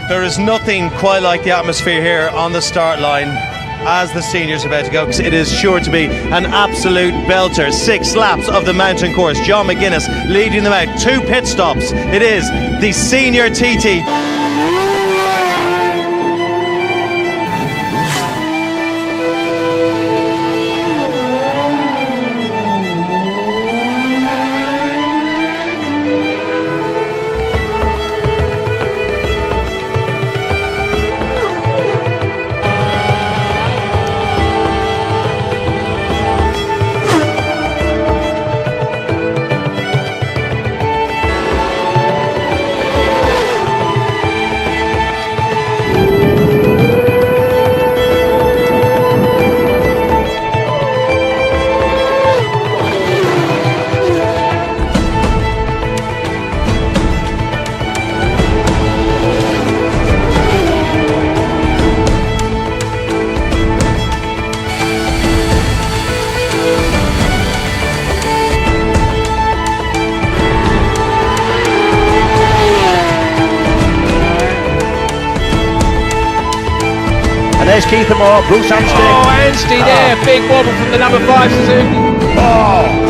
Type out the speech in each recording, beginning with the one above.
There is nothing quite like the atmosphere here on the start line as the seniors are about to go, because it is sure to be an absolute belter. 6 laps of the mountain course. John McGuinness leading them out. 2 pit stops. It is the senior TT. There's Keith Moore, Bruce Anstey. Oh, Anstey there, big wobble from the number 5 Suzuki. Oh!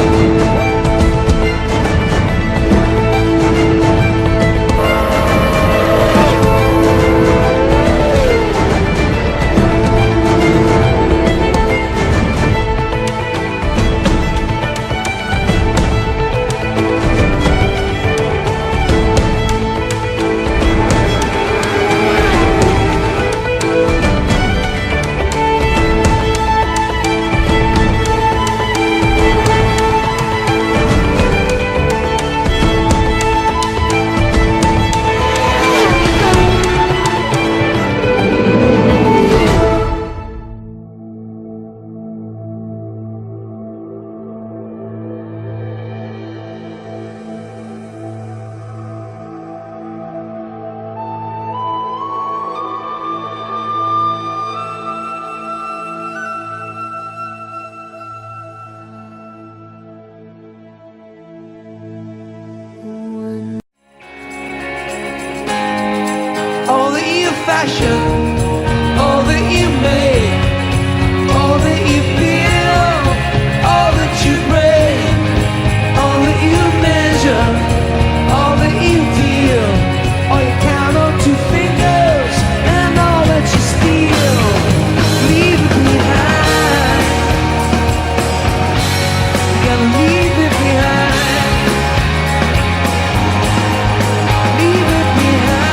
All that you fashion, all that you make, all that you feel, all that you break, all that you measure, all that you deal, all you count on 2 fingers, and all that you steal, leave it behind. You gotta leave it behind. Leave it behind.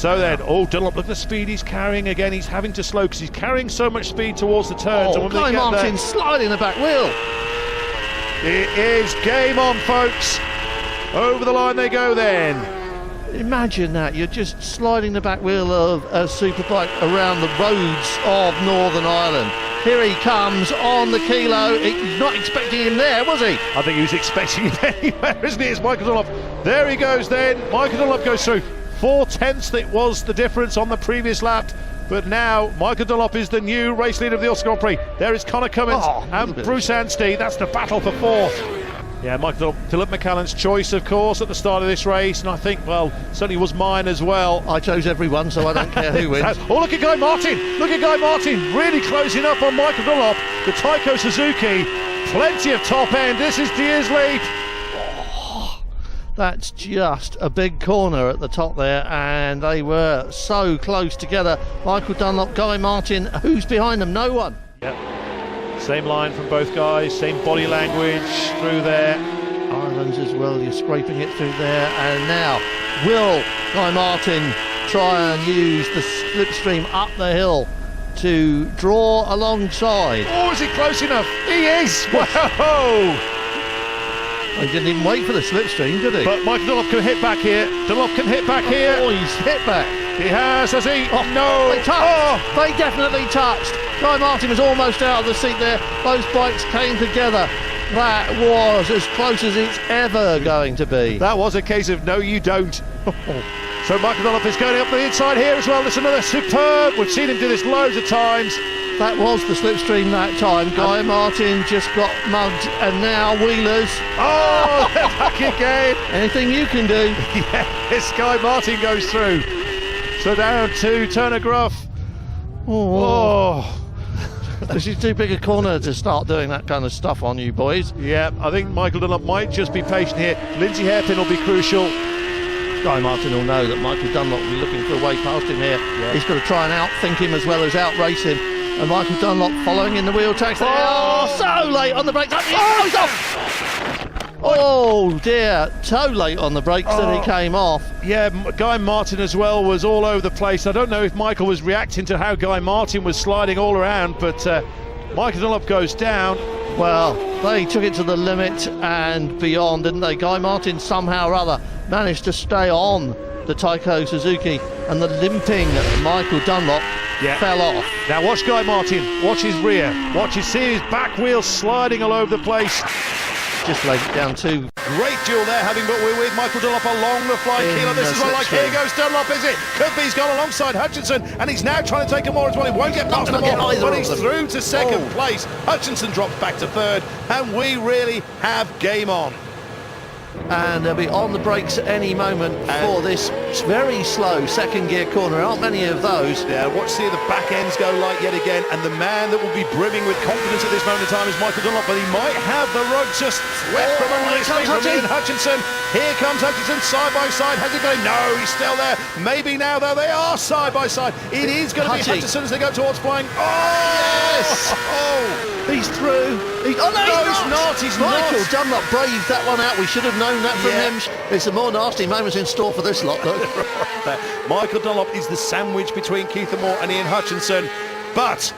So then, Dunlop, look at the speed he's carrying again. He's having to slow because he's carrying so much speed towards the turns. And when Guy they get Martin there, sliding the back wheel. it is game on, folks. Over the line they go then. Imagine that, you're just sliding the back wheel of a superbike around the roads of Northern Ireland. Here he comes on the kilo. He's not expecting him there, was he? I think he was expecting it anywhere, isn't he? It's Michael Dunlop. There he goes then. Michael Dunlop goes through. 4/10 it was the difference on the previous lap. But now Michael Dunlop is the new race leader of the Ulster Grand Prix. There is Conor Cummins and Bruce Anstey. That's the battle for fourth. Yeah, Michael Dunlop, Philip McCallan's choice, of course, at the start of this race. And I think, well, certainly was mine as well. I chose everyone, so I don't care who wins. Oh, look at Guy Martin. Look at Guy Martin really closing up on Michael Dunlop. The Taiko Suzuki. Plenty of top end. This is Diaz Leap. That's just a big corner at the top there, and they were so close together. Michael Dunlop, Guy Martin, who's behind them? No one. Yep. Same line from both guys, same body language through there. Ireland's as well, you're scraping it through there, and now will Guy Martin try and use the slipstream up the hill to draw alongside? Oh, is he close enough? He is! Whoa! He didn't even wait for the slipstream, did he? But Michael Dunlop can hit back here. Dunlop can hit back here. Oh, he's hit back. He has he? Oh, no! They touched! They definitely touched! Guy Martin was almost out of the seat there. Those bikes came together. That was as close as it's ever going to be. That was a case of no, you don't. So Michael Dunlop is going up the inside here as well. That's another superb. We've seen him do this loads of times. That was the slipstream that time. Guy Martin just got mugged, and now Wheelers. Oh, they're back again. Anything you can do. Yes, Guy Martin goes through. So down to Turner Gruff. Oh. This is too big a corner to start doing that kind of stuff on you boys. Yeah, I think Michael Dunlop might just be patient here. Lindsay Hairpin will be crucial. Guy Martin will know that Michael Dunlop will be looking for a way past him here. Yeah. He's got to try and outthink him as well as outrace him. And Michael Dunlop following in the wheel tracks. Oh, so late on the brakes. Oh, he's off! Oh dear, so late on the brakes that he came off. Yeah, Guy Martin as well was all over the place. I don't know if Michael was reacting to how Guy Martin was sliding all around, but Michael Dunlop goes down. Well, they took it to the limit and beyond, didn't they? Guy Martin somehow or other managed to stay on the Taiko Suzuki, and the limping Michael Dunlop fell off. Now watch Guy Martin, watch his rear, see his back wheels sliding all over the place. Just laid it down too. Great duel there, having got with Michael Dunlop along the flying kilo. This is what I like. Here goes Dunlop, is it? Could be. He's gone alongside Hutchinson, and he's now trying to take him more as well. He won't get past them all, but he's through to second place. Hutchinson drops back to third, and we really have game on. And they'll be on the brakes at any moment for this very slow second gear corner. There aren't many of those. Yeah, watch see the back ends go light yet again, and the man that will be brimming with confidence at this moment in time is Michael Dunlop, but he might have the rug just swept from under his feet from Ian Hutchinson. Here comes Hutchinson side by side. Has he got him? No, he's still there. Maybe now though, they are side by side. It is going to be Hutchinson as they go towards flying. Oh! Yes! He's through. He's not. He's Michael not. Dunlop braved that one out. We should have known that from him. There's some more nasty moments in store for this lot, look. Michael Dunlop is the sandwich between Keith Moore and Ian Hutchinson, but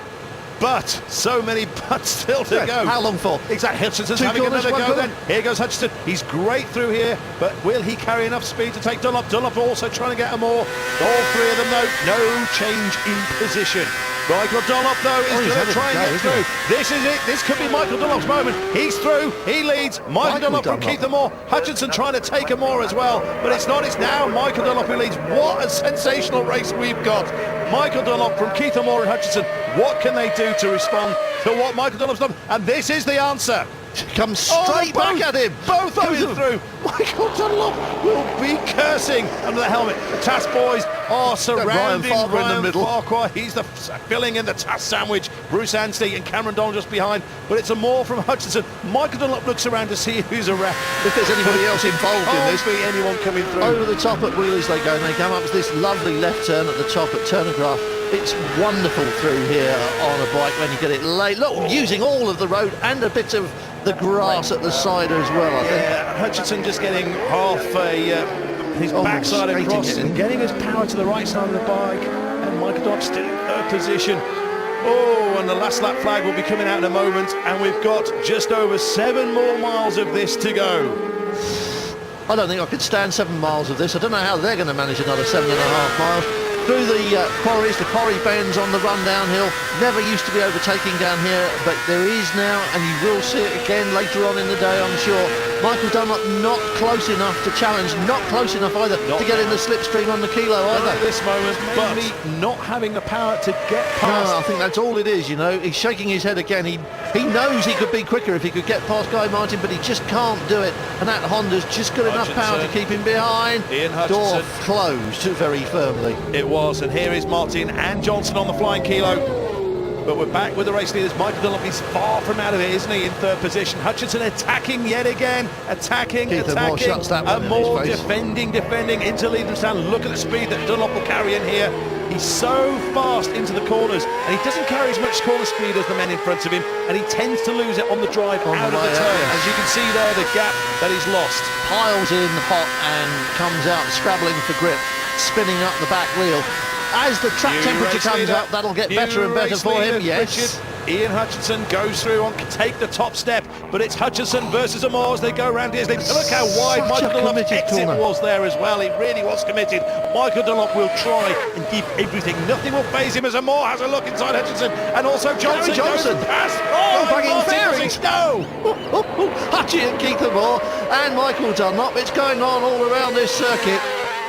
so many buts still to go. How long for? Exactly. Hutchinson's having another go then. Here goes Hutchinson. He's great through here, but will he carry enough speed to take Dunlop? Dunlop also trying to get a more. All three of them though, no change in position. Michael Dunlop though is going to try and get through. This is it. This could be Michael Dunlop's moment. He's through. He leads. Michael Dunlop from Keith Moore. Hutchinson trying to take a more as well, but it's not. It's now Michael Dunlop who leads. What a sensational race we've got. Michael Dunlop from Keith Moore and Hutchinson. What can they do to respond to what Michael Dunlop's done? And this is the answer. Comes straight back at him. Both going through. Michael Dunlop will be cursing under the helmet. The TAS boys are surrounding Ryan Farquhar. He's the filling in the TAS sandwich. Bruce Anstey and Cameron Donald just behind. But it's a more from Hutchinson. Michael Dunlop looks around to see who's around. If there's anybody else involved in this. Can't be anyone coming through. Over the top at Wheelers they go, and they come up to this lovely left turn at the top at Turner Gruff. It's wonderful through here on a bike when you get it late. Look, using all of the road and a bit of the grass at the side as well, I think. Yeah, Hutchinson just getting half a his Almost backside skating across it in. and getting his power to the right side of the bike. And Michael Dunlop still in third position. Oh, and the last lap flag will be coming out in a moment, and we've got just over 7 more miles of this to go. I don't think I could stand 7 miles of this. I don't know how they're going to manage another 7.5 miles. Through the quarries, the quarry bends on the run downhill. Never used to be overtaking down here, but there is now, and you will see it again later on in the day, I'm sure. Michael Dunlop not close enough to challenge, not close enough either to get in the slipstream on the kilo either. Not at this moment, maybe not having the power to get past. No, I think that's all it is, you know. He's shaking his head again. He knows he could be quicker if he could get past Guy Martin, but he just can't do it. And that Honda's just got enough power to keep him behind. Ian Door Hutchinson. closed very firmly. It was, and here is Martin and Johnson on the flying kilo. But we're back with the race leaders. Michael Dunlop is far from out of it, isn't he, in third position. Hutchinson attacking yet again, attacking. Moore shuts that one and in Moore his face. defending into lead stand. Look at the speed that Dunlop will carry in here. He's so fast into the corners, and he doesn't carry as much corner speed as the men in front of him, and he tends to lose it on the drive On out the of the way turn. out. As you can see there, the gap that he's lost. Piles in hot and comes out scrabbling for grip, spinning up the back wheel. As the track New temperature race comes leader. up, that'll get New better and better race for leader, him, yes. Richard. Ian Hutchinson goes through on take the top step, but it's Hutchinson versus Amor as they go around here. Look how wide Such a Michael Dunlop's committed exit corner. was there as well. He really was committed. Michael Dunlop will try and give everything. Nothing will faze him as Amor has a look inside Hutchinson, and also Johnson. Johnson. Goes past. Oh, banging Martin fairings. does it. No. Hutchie and Keith Amor and Michael Dunlop. It's going on all around this circuit.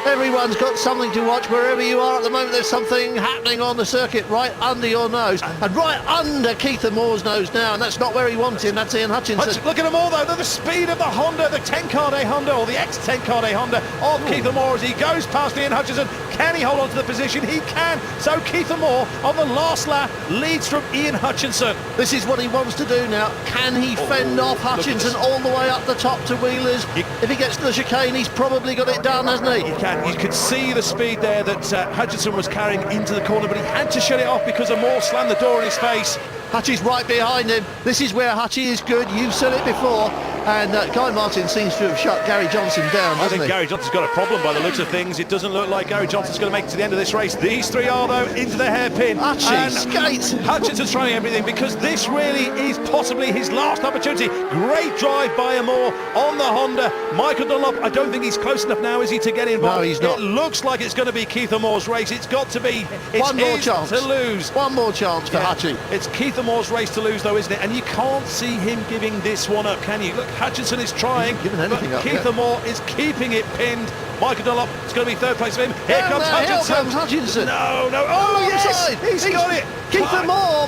Everyone's got something to watch wherever you are at the moment. There's something happening on the circuit right under your nose and right under Keith Amore's nose now, and that's not where he wants him. That's Ian Hutchinson. Look at them all though, the speed of the Honda, the Tenkarde Honda or the ex-Tenkarde Honda of Keith Amor as he goes past Ian Hutchinson. Can he hold on to the position? He can. So Keith Amor on the last lap leads from Ian Hutchinson. This is what he wants to do now. Can he fend off Hutchinson all the way up the top to Wheelers? If he gets to the chicane, he's probably got it done, hasn't he? He can. You could see the speed there that Hutchinson was carrying into the corner, but he had to shut it off because Amor slammed the door in his face. Hutchie's right behind him. This is where Hutchie is good. You've said it before. And Guy Martin seems to have shut Gary Johnson down, I doesn't think he? Gary Johnson's got a problem by the looks of things. It doesn't look like Gary Johnson's going to make it to the end of this race. These three are, though, into the hairpin. Hutchie And skates. Hutchinson's trying everything because this really is possibly his last opportunity. Great drive by Amor on the Honda. Michael Dunlop, I don't think he's close enough now, is he, to get involved? No, he's not. It looks like it's going to be Keith Amor's race. It's got to be. It's One more his chance to lose. One more chance for Yeah. Hutchie. It's Keith Amor's race to lose, though, isn't it? And you can't see him giving this one up, can you? Look, Hutchinson is trying, He hasn't given anything but up Keith yet. Amor is keeping it pinned. Michael Dunlop, it's going to be third place for him. Here Down comes there, Hutchinson. Here comes Hutchinson. No. Oh, yes! Onside. He's got it. Keith Fine. Amor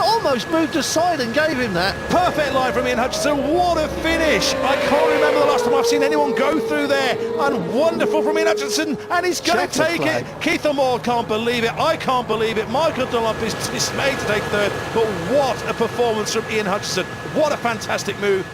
almost moved aside and gave him that. Perfect line from Ian Hutchinson. What a finish. I can't remember the last time I've seen anyone go through there. And wonderful from Ian Hutchinson. And he's going to Checker take flag. it. Keith Amor can't believe it. I can't believe it. Michael Dunlop is dismayed to take third. But what a performance from Ian Hutchinson. What a fantastic move.